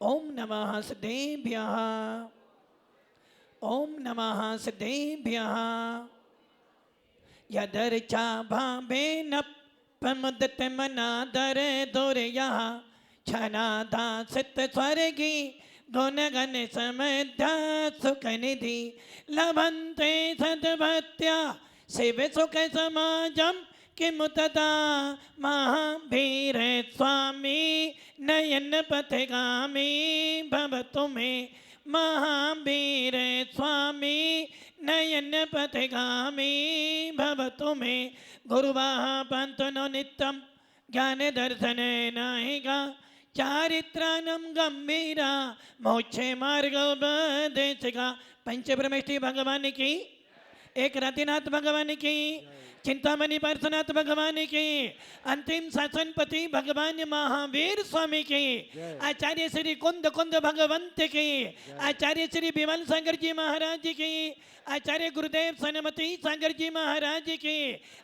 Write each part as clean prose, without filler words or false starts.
ओम नमः सिद्धेभ्यः। ओम नमः सिद्धेभ्यः। यदर्चा भावेन प्रमुदित मनादर दुर्यः छनादा सित स्वर्गी गुणगण समृद्ध सुखनिधि लभन्ते सद्भक्त्या शिव सुख समाजम किमुतदा महावीर स्वामी नयन पथगामी भवतु मे महावीर स्वामी नयन पथगामी भवतु मे गुरुवाह पंतनो नित्यम ज्ञान दर्शन नाहिका चारित्रानम गंभीरा मोक्षे मार्ग उपदेशिका। पंच ब्रह्मेष्ठी भगवान की, एक रतिनाथ भगवान की, चिंतामणि पार्श्वनाथ भगवान की, अंतिम शासनपति भगवान महावीर स्वामी की, आचार्य श्री कुंद कुंद भगवंत की, आचार्य श्री विमल सागर जी महाराज की, आचार्य गुरुदेव सनमती सागर जी महाराज की,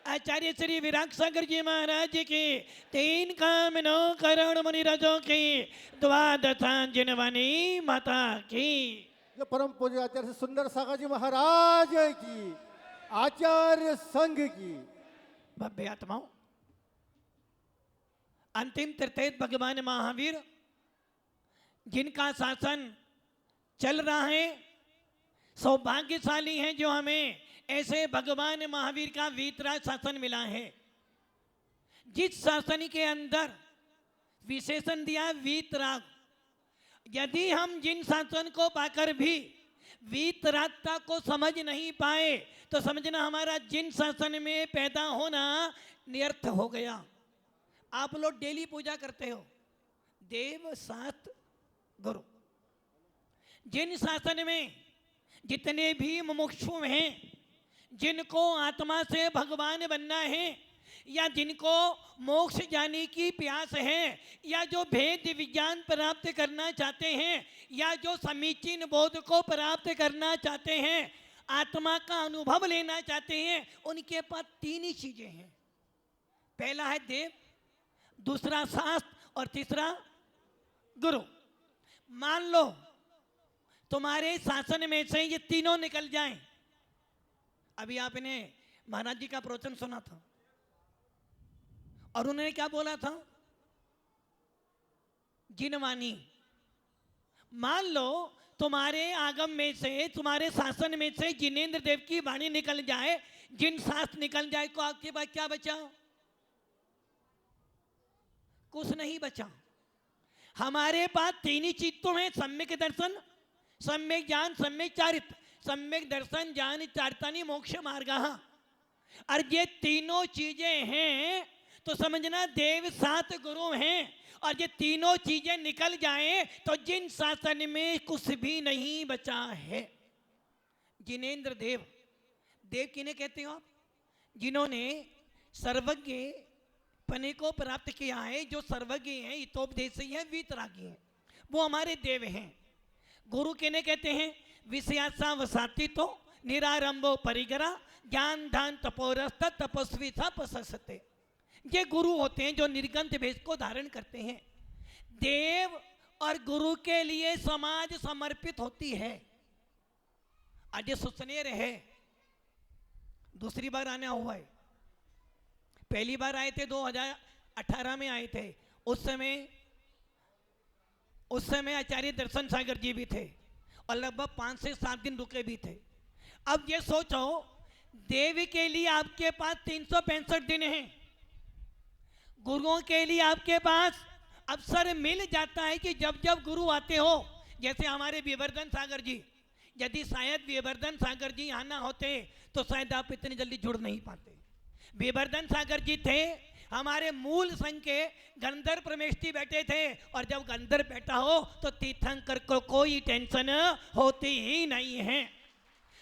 आचार्य श्री विराग सागर जी महाराज की, तीन कामनो करोड़ मुनिराजों की, द्वादशांजनवाणी माता की। जो परम पूज्य आचार्य सुंदर सागर जी महाराज की, आचार्य संघ की भव्य आत्माओं, अंतिम तीर्थेत भगवान महावीर जिनका शासन चल रहा है, सौभाग्यशाली हैं जो हमें ऐसे भगवान महावीर का वीतराग शासन मिला है। जिस शासन के अंदर विशेषण दिया वीतराग, यदि हम जिन शासन को पाकर भी वीतरागता को समझ नहीं पाए तो समझना हमारा जिन शासन में पैदा होना निरर्थ हो गया। आप लोग डेली पूजा करते हो देव शास्त्र गुरु। जिन शासन में जितने भी मुमुक्षु हैं, जिनको आत्मा से भगवान बनना है, या जिनको मोक्ष जाने की प्यास है, या जो भेद विज्ञान प्राप्त करना चाहते हैं, या जो समीचीन बोध को प्राप्त करना चाहते हैं, आत्मा का अनुभव लेना चाहते हैं, उनके पास तीन ही चीजें हैं। पहला है देव, दूसरा शास्त्र और तीसरा गुरु। मान लो तुम्हारे शासन में से ये तीनों निकल जाएं। अभी आपने महाराज जी का प्रवचन सुना था और उन्होंने क्या बोला था? जिनवाणी। मान लो तुम्हारे आगम में से, तुम्हारे शासन में से जिनेंद्र देव की वाणी निकल जाए, जिन शास्त्र निकल जाए, तो आपके पास क्या बचा? कुछ नहीं बचा। हमारे पास तीन ही चीज तो है, सम्यक दर्शन, सम्यक ज्ञान, सम्यक चारित्र। सम्यक दर्शन, ज्ञान, चारित्राणि मोक्ष मार्ग। और ये तीनों चीजें हैं तो समझना देव सात गुरु हैं। और ये तीनों चीजें निकल जाएं तो जिन शासन में कुछ भी नहीं बचा है। जिनेंद्र देव, देव किन्हें कहते हो आप? जिन्होंने सर्वज्ञ पने को प्राप्त किया है, जो सर्वज्ञ हैं, हितोपदेशी हैं, वीतरागी हैं, वो हमारे देव हैं। गुरु किन्हें कहते हैं? विषयासा वसाती तो निरारंभो परिगरा ज्ञान दान तपोरस्त तपस्वी था पससते। ये गुरु होते हैं जो निर्गंथ भेष को धारण करते हैं। देव और गुरु के लिए समाज समर्पित होती है। आज सुसनेर है, दूसरी बार आना हुआ है। पहली बार आए थे 2018 में आए थे। उस समय आचार्य दर्शन सागर जी भी थे और लगभग 5 से 7 दिन रुके भी थे। अब ये सोचो, देव के लिए आपके पास 365 दिन हैं, गुरुओं के लिए आपके पास अवसर मिल जाता है कि जब जब गुरु आते हो, जैसे हमारे विवर्धन सागर जी, यदि शायद विवर्धन सागर जी यहाँ ना होते तो शायद आप इतनी जल्दी जुड़ नहीं पाते। विवर्धन सागर जी थे हमारे मूल संघ के, गंधर्व परमेष्ठी बैठे थे, और जब गंधर्व बैठा हो तो तीर्थंकर को कोई टेंशन होती ही नहीं है।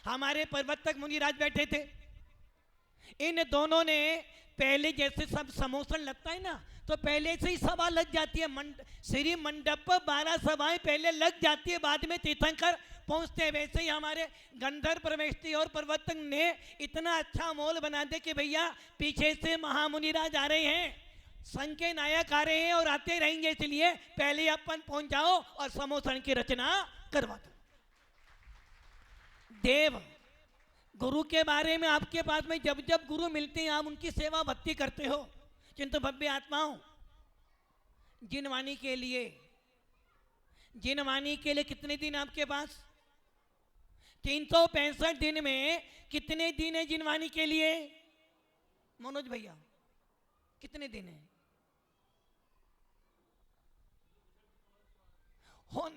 हमारे प्रवर्तक मुनिराज बैठे थे। इन दोनों ने पहले जैसे सब समोसन लगता है ना, तो पहले से ही सभा लग जाती है। श्री मंडप पर 12 सभाएं पहले लग जाती है, बाद में तीर्थंकर पहुंचते हैं। वैसे ही हमारे गंधर्व परमेष्ठी और प्रवर्तक ने इतना अच्छा माहौल बना दे कि भैया पीछे से महामुनिराज आ रहे हैं, संघ के नायक आ रहे हैं और आते रहेंगे, इसलिए पहले अपन पहुंच जाओ और समूह संघ की रचना करवा दो। देव गुरु के बारे में आपके पास में जब जब गुरु मिलते हैं आप उनकी सेवा भक्ति करते हो। किंतु भव्य आत्माओं, जिनवाणी के लिए कितने दिन आपके पास? 365 दिन में कितने दिन है जिनवाणी के लिए? मनोज भैया कितने दिन है?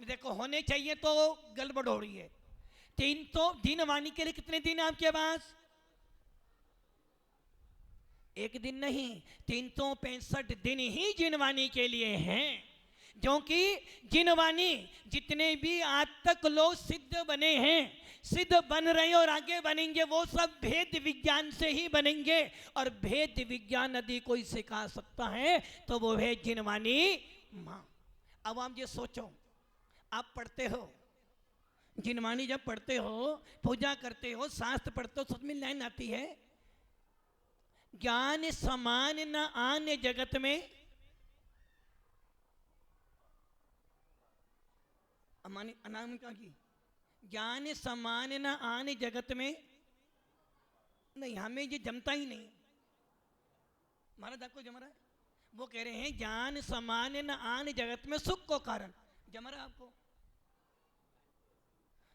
देखो होने चाहिए तो गड़बड़ हो रही है। 300 जिनवाणी के लिए कितने दिन है आपके पास? एक दिन नहीं, 365 दिन ही जिनवाणी के लिए हैं। क्योंकि जिनवाणी जितने भी आज तक लोग सिद्ध बने हैं, सिद्ध बन रहे हैं और आगे बनेंगे, वो सब भेद विज्ञान से ही बनेंगे। और भेद विज्ञान यदि कोई सिखा सकता है तो वो है जिनवाणी माँ। अब आप ये सोचो, आप पढ़ते हो जिनवाणी, जब पढ़ते हो, पूजा करते हो, शास्त्र पढ़ते हो, सच में लाइन आती है, ज्ञान समान न आने जगत में। अनामिका की ज्ञान समान न आने जगत में। नहीं, हमें ये जमता ही नहीं। महाराज आपको जम रहा है? वो कह रहे हैं ज्ञान समान न आने जगत में सुख को कारण। जम रहा है आपको?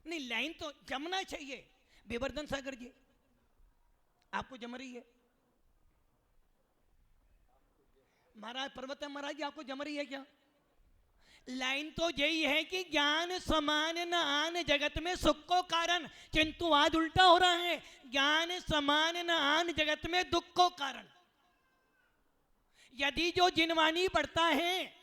नहीं, लाइन तो जमना चाहिए। विवर्धन सागर जी आपको जम रही है? महाराज पर्वतम महाराज जी आपको जम रही है क्या? लाइन तो यही है कि ज्ञान समान न आन जगत में सुख को कारण, किंतु आज उल्टा हो रहा है, ज्ञान समान न आन जगत में दुख को कारण। यदि जो जिनवाणी पढ़ता है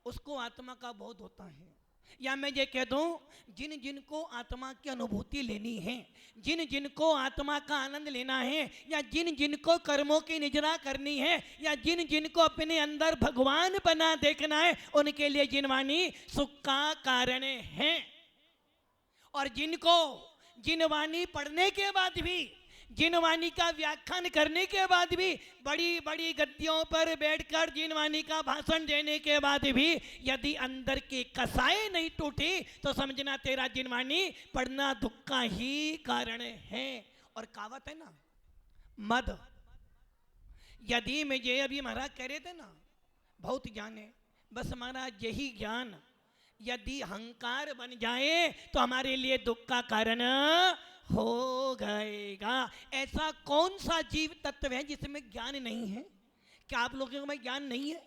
उसको आत्मा का बोध होता है, या मैं ये कह दूं जिन जिनको आत्मा की अनुभूति लेनी है, जिन जिनको आत्मा का आनंद लेना है, या जिन जिनको कर्मों की निजरा करनी है, या जिन जिनको अपने अंदर भगवान बना देखना है, उनके लिए जिनवाणी सुख का कारण है। और जिनको जिनवाणी पढ़ने के बाद भी, जिनवाणी का व्याख्यान करने के बाद भी, बड़ी बड़ी गद्दियों पर बैठकर जिनवाणी का भाषण देने के बाद भी यदि अंदर की कसाई नहीं टूटी तो समझना तेरा जिनवाणी पढ़ना दुख का ही कारण है। और कहावत है ना, मद यदि में ये अभी महाराज कह रहे थे ना, बहुत ज्ञान है, बस महाराज यही ज्ञान यदि अहंकार बन जाए तो हमारे लिए दुख का कारण हो गएगा। ऐसा कौन सा जीव तत्व है जिसमें ज्ञान नहीं है? क्या आप लोगों में ज्ञान नहीं है?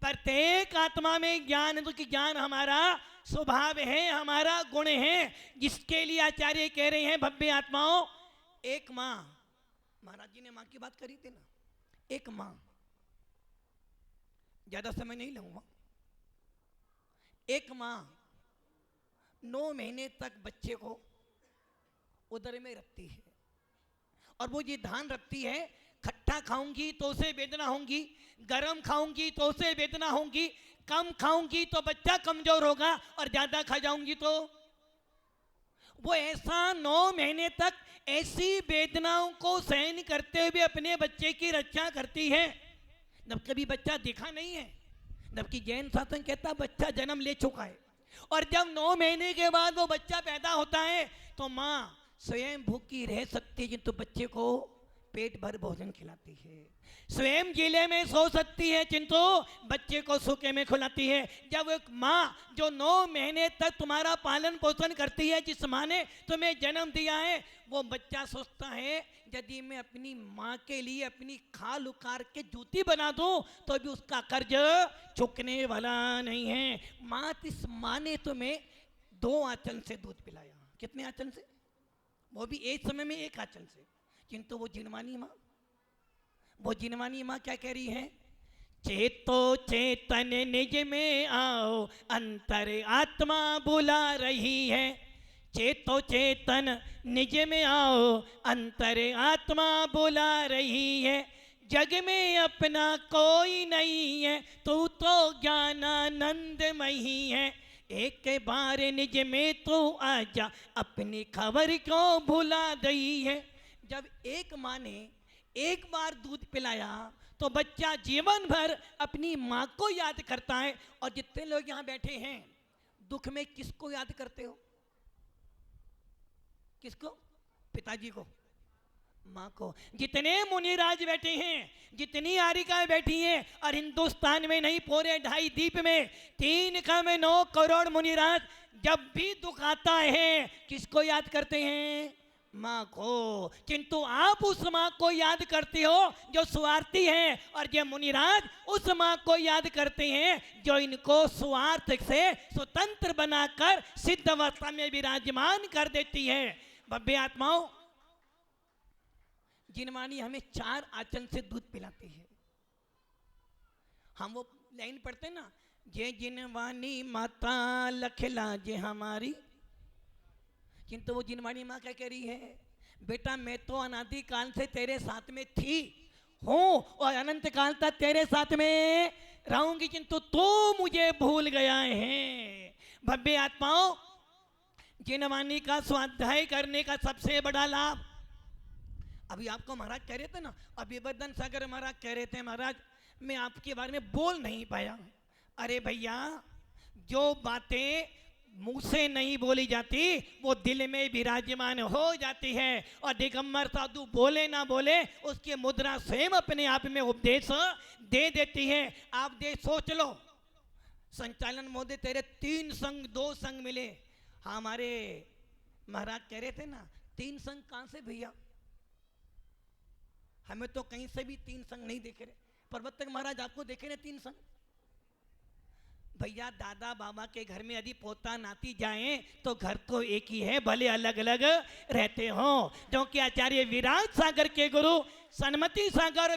प्रत्येक आत्मा में ज्ञान है, क्योंकि ज्ञान हमारा स्वभाव है, हमारा गुण है, जिसके लिए आचार्य कह रहे हैं भव्य आत्माओं, एक माँ, महाराज जी ने माँ की बात करी थी ना, एक माँ, ज्यादा समय नहीं लूंगा, एक माँ 9 महीने तक बच्चे को उदर में रखती है, और वो ये ध्यान रखती है खट्टा खाऊंगी तो उसे वेदना होंगी, गरम खाऊंगी तो उसे वेदना होंगी, कम खाऊंगी तो बच्चा कमजोर होगा, और ज्यादा खा जाऊंगी तो। वो ऐसा 9 महीने तक ऐसी वेदनाओं को सहन करते हुए अपने बच्चे की रक्षा करती है। जब कभी बच्चा दिखा नहीं है, जबकि जैन शासन कहता बच्चा जन्म ले चुका है, और जब 9 महीने के बाद वो बच्चा पैदा होता है तो माँ स्वयं भूखी रह सकती है, किंतु बच्चे को पेट भर भोजन खिलाती है, स्वयं गीले में सो सकती है, किंतु बच्चे को सूखे में खिलाती है। जब एक माँ जो 9 महीने तक तुम्हारा पालन पोषण करती है, जिस माँ ने तुम्हें जन्म दिया है, वो बच्चा सोचता है यदि मैं अपनी माँ के लिए अपनी खाल उखाड़ के जूती बना दूं तो भी उसका कर्ज चुकने वाला नहीं है। माँ, इस माँ ने तुम्हें 2 आंचल से दूध पिलाया। कितने आंचल से? वो भी एक समय में 1 आंचल से। किंतु वो जिनवाणी माँ क्या कह रही है? चेतो चेतन निज में आओ, अंतर आत्मा बुला रही है। चेतो चेतन निज में आओ, अंतर आत्मा बुला रही है। जग में अपना कोई नहीं है, तू तो ज्ञानानंदमयी है। एक बार निज में तू आजा, अपनी खबर को भुला गई है। जब एक माँ ने एक बार दूध पिलाया तो बच्चा जीवन भर अपनी माँ को याद करता है। और जितने लोग यहाँ बैठे हैं, दुख में किसको याद करते हो? किसको? पिताजी को, माँ को। जितने मुनिराज बैठे हैं, जितनी आरिकाएं बैठी हैं, और हिंदुस्तान में नहीं पूरे 2.5 द्वीप में 3.9 करोड़ मुनिराज जब भी दुख आता है किसको याद करते हैं? माँ को। किंतु आप उस माँ को याद करते हो जो स्वार्थी है, और ये मुनिराज उस माँ को याद करते हैं जो इनको स्वार्थ से स्वतंत्र बनाकर सिद्ध अवस्था में विराजमान कर देती है। भव्य आत्माओं, जिनवानी हमें 4 आचन से दूध पिलाती है। हम वो लाइन पढ़ते ना, जे जिनवानी माता लखला जे हमारी। किंतु वो जिनवानी माँ क्या कह रही है? बेटा मैं तो अनादि काल से तेरे साथ में थी हूँ और अनंत काल तक तेरे साथ में रहूंगी, किंतु तू मुझे भूल गया है। भव्य आत्माओं, जिनवानी का स्वाध्याय करने का सबसे बड़ा लाभ, अभी आपको महाराज कह रहे थे ना, अभिवर्धन सागर महाराज कह रहे थे, महाराज मैं आपके बारे में बोल नहीं पाया। अरे भैया, जो बातें मुंह से नहीं बोली जाती वो दिल में विराजमान हो जाती है। और दिगंबर साधु बोले ना बोले, उसकी मुद्रा स्वयं अपने आप में उपदेश दे देती है। आप सोच लो, संचालन मोदी तेरे 3 संग 2 संग मिले। हमारे महाराज कह रहे थे ना, 3 संग कहां से भैया? हमें तो कहीं से भी 3 संग नहीं देखे रहे। प्रवर्तक महाराज आपको देखे ना 3 संग? भैया दादा बाबा के घर में यदि पोता नाती जाएं तो घर तो एक ही है, भले अलग अलग रहते हो। क्योंकि आचार्य विराट सागर के गुरु सन्मति सागर